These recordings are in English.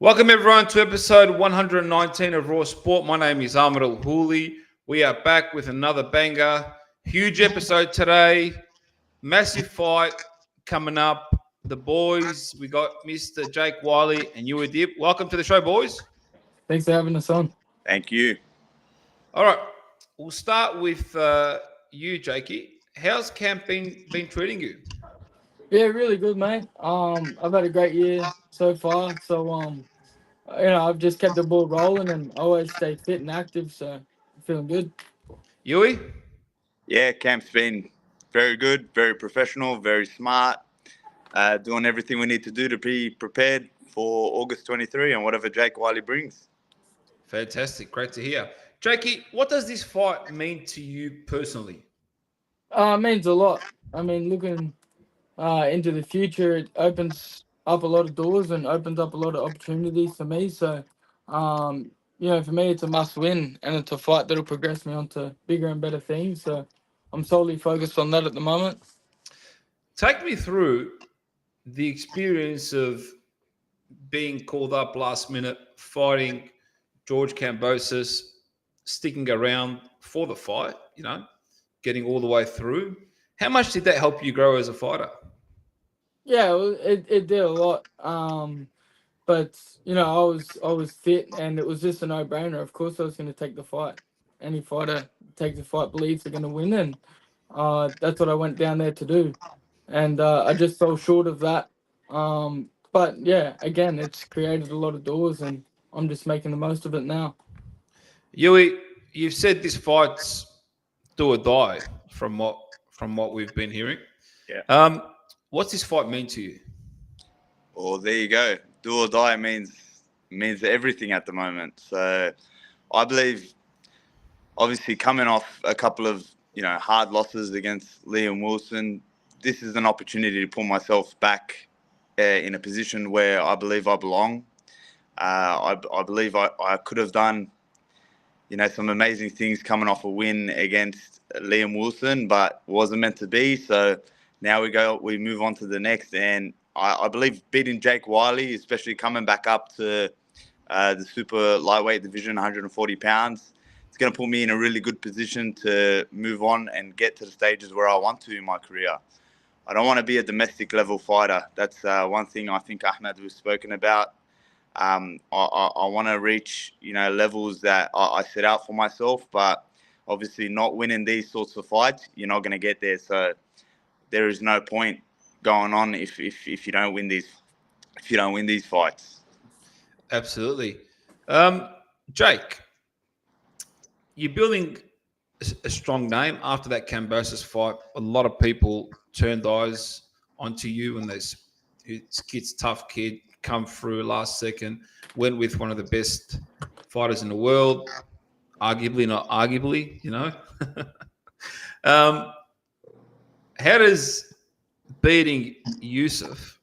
Welcome everyone to episode 119 of Raw Sport. My name is Ahmed Al Houli. We are back with another banger. Huge episode today. Massive fight coming up. The boys, we got Mr. Jake Wyllie and Youssef Dib. Welcome to the show, boys. Thanks for having us on. Thank you. All right, we'll start with you, Jakey. How's camp been treating you? Yeah, really good, mate. I've had a great year so far. I've just kept the ball rolling and always stay fit and active. So I'm feeling good. Yui? Yeah, camp's been very good, very professional, very smart, doing everything we need to do to be prepared for August 23 and whatever Jake Wyllie brings. Fantastic. Great to hear. Jakey, what does this fight mean to you personally? It means a lot. I mean, looking into the future, it opens up a lot of doors and opens up a lot of opportunities for me. So, for me, it's a must win and it's a fight that'll progress me onto bigger and better things. So I'm solely focused on that at the moment. Take me through the experience of being called up last minute, fighting George Kambosos, sticking around for the fight, getting all the way through. How much did that help you grow as a fighter? Yeah, it did a lot. But I was fit and it was just a no brainer. Of course, I was going to take the fight. Any fighter takes the fight believes they're going to win, and that's what I went down there to do. And I just fell short of that. But yeah, again, it's created a lot of doors, and I'm just making the most of it now. Yui, you've said this fight's do or die from what we've been hearing. Yeah. What's this fight mean to you? Well, there you go. Do or die means everything at the moment. So I believe, obviously, coming off a couple of hard losses against Liam Wilson, this is an opportunity to put myself back in a position where I believe I belong. I believe I could have done some amazing things coming off a win against Liam Wilson, but wasn't meant to be. So now we move on to the next, and I believe beating Jake Wyllie, especially coming back up to the super lightweight division, 140 pounds, it's going to put me in a really good position to move on and get to the stages where I want to in my career. I don't want to be a domestic level fighter. That's one thing I think Ahmed was spoken about. I want to reach levels that I set out for myself, but obviously not winning these sorts of fights, you're not going to get there. So there is no point going on if you don't win these fights. Absolutely. Jake, you're building a strong name after that Kambosos fight. A lot of people turned eyes onto you, and this kid's tough kid, come through last second, went with one of the best fighters in the world, arguably, not arguably, How does beating Youssef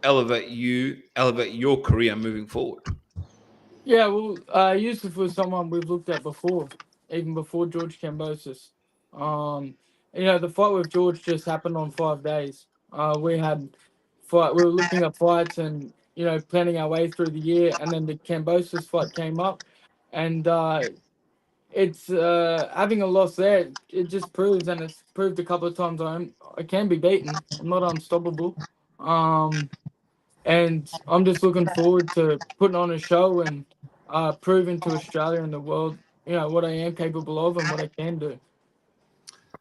elevate your career moving forward? Yeah, well, Youssef was someone we've looked at before, even before George Kambosos. The fight with George just happened on 5 days. We were looking at fights and planning our way through the year, and then the Kambosos fight came up, and it's having a loss there. It just proves, and it's proved a couple of times I can be beaten. I'm not unstoppable. And I'm just looking forward to putting on a show and proving to Australia and the world, what I am capable of and what I can do.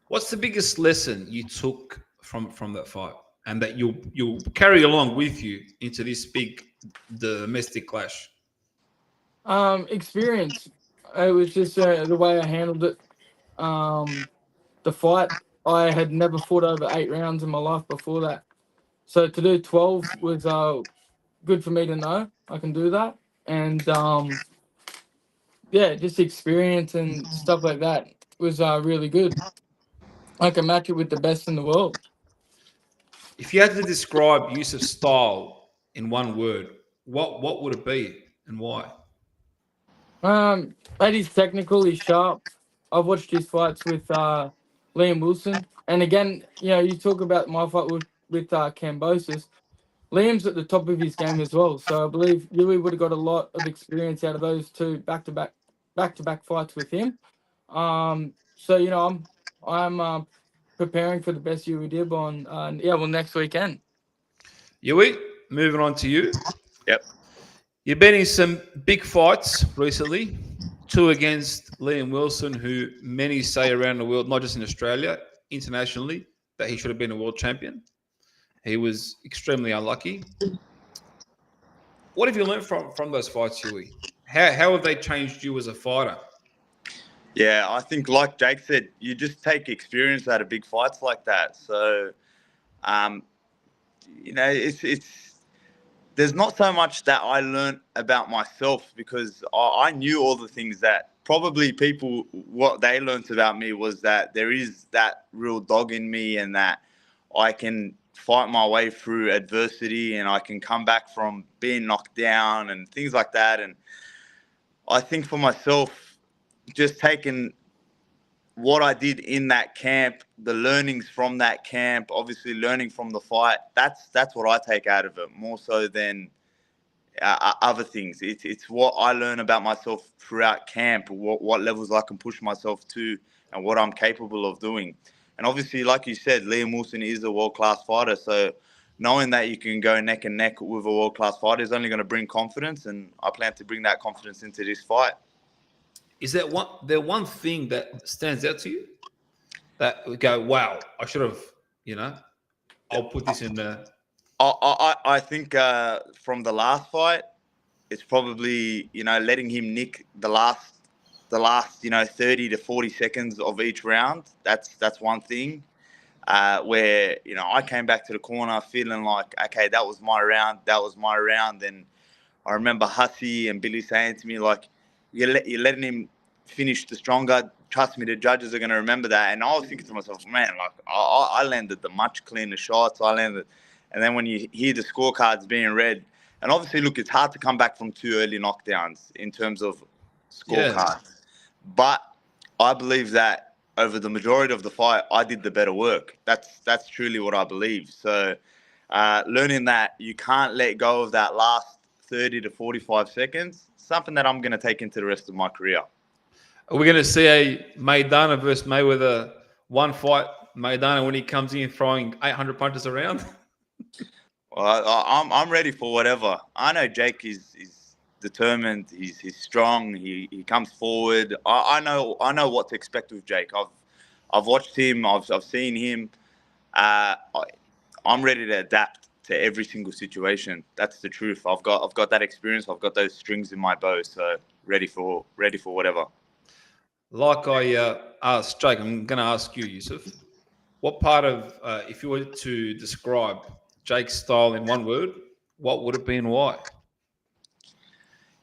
What's the biggest lesson you took from that fight, and that you'll carry along with you into this big domestic clash? Experience. It was just the way I handled it. The fight, I had never fought over 8 rounds in my life before that. So to do 12 was good for me to know I can do that. And just experience and stuff like that was really good. I can match it with the best in the world. If you had to describe Youssef's style in one word, what would it be and why? But he's technical, he's sharp. I've watched his fights with Liam Wilson. And again, you talk about my fight with Kambosos. Liam's at the top of his game as well. So I believe Yui would have got a lot of experience out of those two back-to-back fights with him. So I'm preparing for the best Yui Dib on next weekend. Yui, moving on to you. Yep. You've been in some big fights recently. 2 against Liam Wilson, who many say around the world, not just in Australia, internationally, that he should have been a world champion. He was extremely unlucky. What have you learned from those fights, Huey? How have they changed you as a fighter? Yeah, I think like Jake said, you just take experience out of big fights like that. So, it's there's not so much that I learned about myself because I knew all the things that probably people, what they learned about me was that there is that real dog in me and that I can fight my way through adversity and I can come back from being knocked down and things like that. And I think for myself, just taking what I did in that camp, the learnings from that camp, obviously learning from the fight, that's what I take out of it more so than other things. It's what I learn about myself throughout camp, what levels I can push myself to and what I'm capable of doing. And obviously, like you said, Liam Wilson is a world-class fighter. So knowing that you can go neck and neck with a world-class fighter is only going to bring confidence. And I plan to bring that confidence into this fight. Is that one thing that stands out to you that we go, wow, I should have, I'll put this in the... I think from the last fight, it's probably, letting him nick the last 30 to 40 seconds of each round. That's one thing where, I came back to the corner feeling like, okay, that was my round. And I remember Hussey and Billy saying to me, like, you're letting him finish the stronger. Trust me, the judges are going to remember that. And I was thinking to myself, man, like, I landed the much cleaner shots. And then when you hear the scorecards being read, and obviously, look, it's hard to come back from 2 early knockdowns in terms of scorecards. Yeah. But I believe that over the majority of the fight, I did the better work. That's truly what I believe. So learning that you can't let go of that last 30 to 45 seconds, something that I'm going to take into the rest of my career. Are we going to see a Maidana versus Mayweather one fight? Maidana when he comes in throwing 800 punches around? Well, I'm ready for whatever. I know Jake is determined. He's strong. He comes forward. I know what to expect with Jake. I've watched him. I've seen him. I'm ready to adapt to every single situation. That's the truth. I've got that experience. I've got those strings in my bow. So ready for whatever. Like I asked Jake, I'm going to ask you, Youssef. What part of, if you were to describe Jake's style in one word, what would it be and why?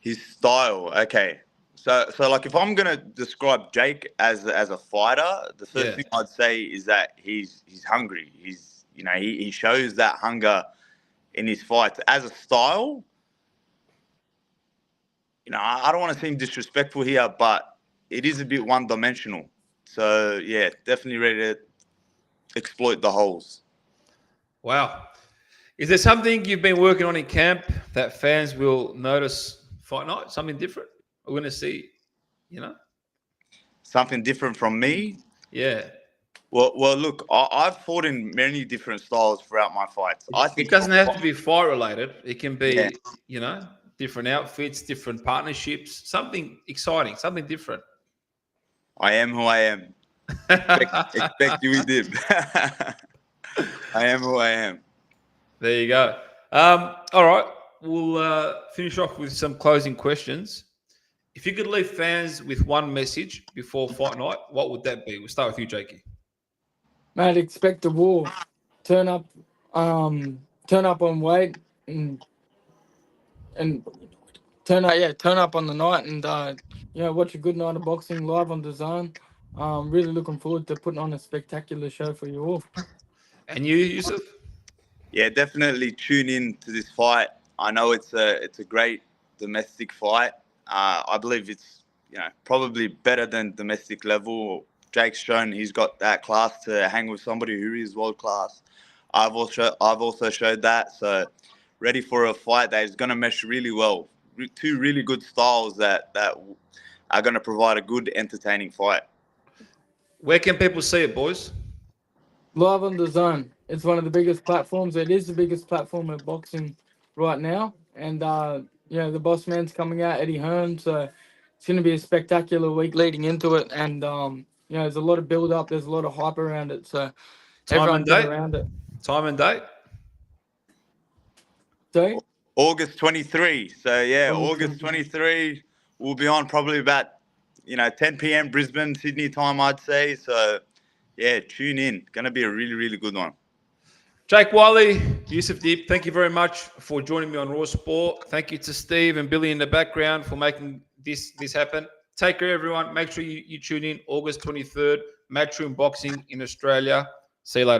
His style, okay. So like if I'm gonna describe Jake as a fighter, the first thing I'd say is that he's hungry. He shows that hunger in his fights. As a style, I don't want to seem disrespectful here, but it is a bit one-dimensional. So yeah, definitely ready to exploit the holes. Wow. Is there something you've been working on in camp that fans will notice fight night? Something different? We're going to see, Something different from me? Yeah. Well, look, I've fought in many different styles throughout my fights. I think it doesn't have to be fight related. It can be, different outfits, different partnerships, something exciting, something different. I am who I am. Expect Wyllie Dib. I am who I am. There you go. All right. We'll finish off with some closing questions. If you could leave fans with one message before fight night, what would that be? We'll start with you, Jakey. Mate, expect a war. Turn up on weight and turn up on the night and watch a good night of boxing live on DAZN. Really looking forward to putting on a spectacular show for you all. And you, Youssef? Yeah, definitely tune in to this fight. I know it's a great domestic fight. I believe it's probably better than domestic level. Jake's shown he's got that class to hang with somebody who is world class. I've also showed that. So ready for a fight that is going to mesh really well. Two really good styles that are going to provide a good, entertaining fight. Where can people see it, boys? Live on the Zone. It's one of the biggest platforms. It is the biggest platform of boxing right now. And, the boss man's coming out, Eddie Hearn. So it's going to be a spectacular week leading into it. And, there's a lot of build up. There's a lot of hype around it. So everyone get around it. Time and date? Sorry? August 23. So, August 23. We'll be on probably about, 10 p.m. Brisbane, Sydney time, I'd say. So, tune in. Going to be a really, really good one. Jake, Wyllie Youssef Dib, thank you very much for joining me on Raw Sport. Thank you to Steve and Billy in the background for making this happen. Take care, everyone. Make sure you tune in August 23rd, Matchroom Boxing in Australia. See you later.